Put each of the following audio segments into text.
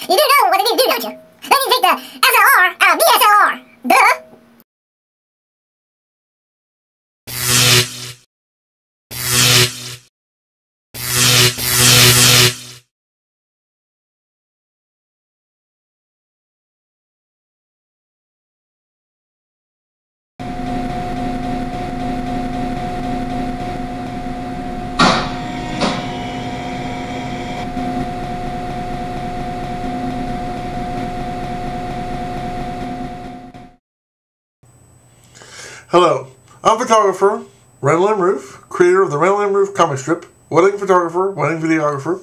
You do know what they need to do, don't you? They need to take the SLR out of DSLR. Duh. Hello, I'm photographer Randall M, creator of the Randall M comic strip, wedding photographer, wedding videographer,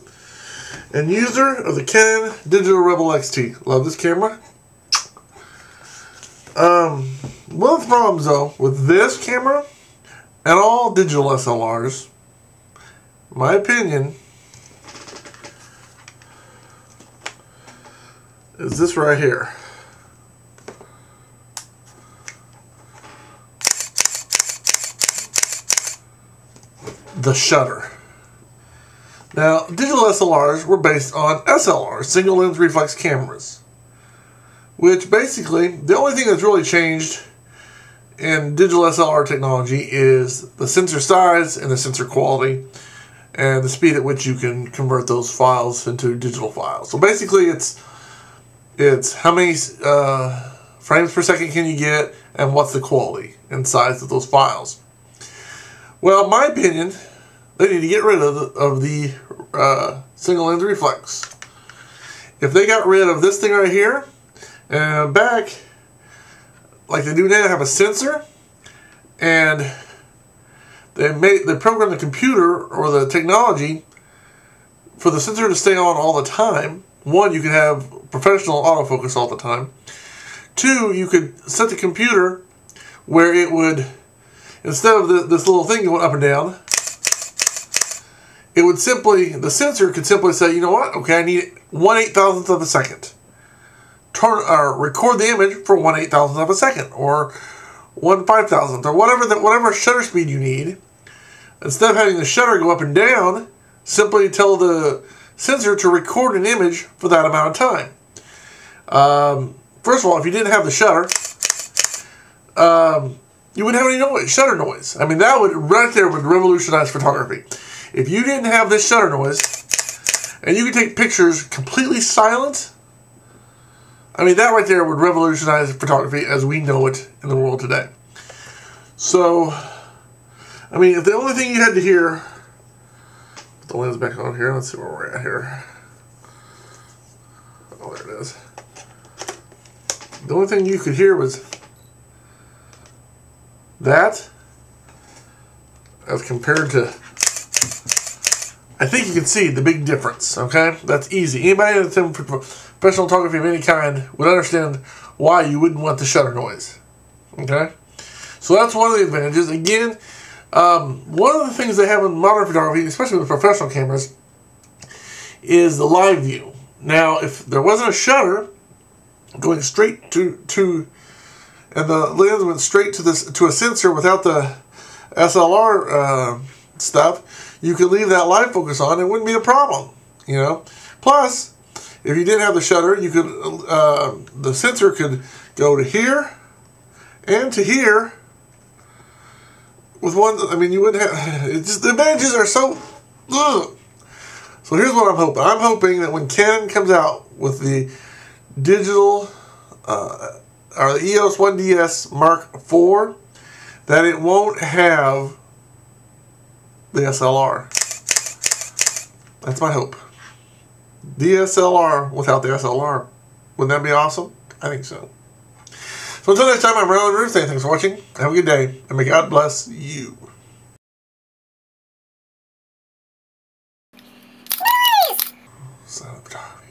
and user of the Canon Digital Rebel XT. Love this camera. One of the problems though with this camera and all digital SLRs, my opinion, is this right here. The shutter. Now, digital SLRs were based on SLRs, single lens reflex cameras, which basically, the only thing that's really changed in digital SLR technology is the sensor size and the sensor quality and the speed at which you can convert those files into digital files. So basically it's how many frames per second can you get and what's the quality and size of those files. Well, in my opinion, they need to get rid of the single lens reflex. If they got rid of this thing right here and back, like they do now, have a sensor, and they program the computer or the technology for the sensor to stay on all the time. One, you could have professional autofocus all the time. Two, you could set the computer where it would, instead of this little thing going up and down, it would simply, the sensor could simply say, you know what, okay, I need 1/8,000th of a second. Record the image for 1/8,000th of a second, or 1/5,000th, or whatever shutter speed you need. Instead of having the shutter go up and down, simply tell the sensor to record an image for that amount of time. First of all, if you didn't have the shutter, you wouldn't have any noise, shutter noise. I mean, that would, right there, would revolutionize photography. If you didn't have this shutter noise, and you could take pictures completely silent, I mean, that right there would revolutionize photography as we know it in the world today. So, I mean, if the only thing you had to hear, put the lens back on here, let's see where we're at here. Oh, there it is. The only thing you could hear was that, as compared to, I think you can see the big difference, okay? That's easy. Anybody that's in professional photography of any kind would understand why you wouldn't want the shutter noise, okay? So that's one of the advantages. Again, one of the things they have in modern photography, especially with professional cameras, is the live view. Now, if there wasn't a shutter going straight to and the lens went straight to a sensor without the SLR stuff, you could leave that live focus on. It wouldn't be a problem, you know. Plus, if you didn't have the shutter, you could the sensor could go to here and to here with one. I mean, you wouldn't have. It's just, the advantages are so. Ugh. So here's what I'm hoping. I'm hoping that when Canon comes out with the digital or the EOS 1DS Mark IV, that it won't have the SLR. That's my hope. DSLR without the SLR. Wouldn't that be awesome? I think so. So until next time, I'm Randall M saying thanks for watching. Have a good day, and may God bless you. Nice! Son of a dog.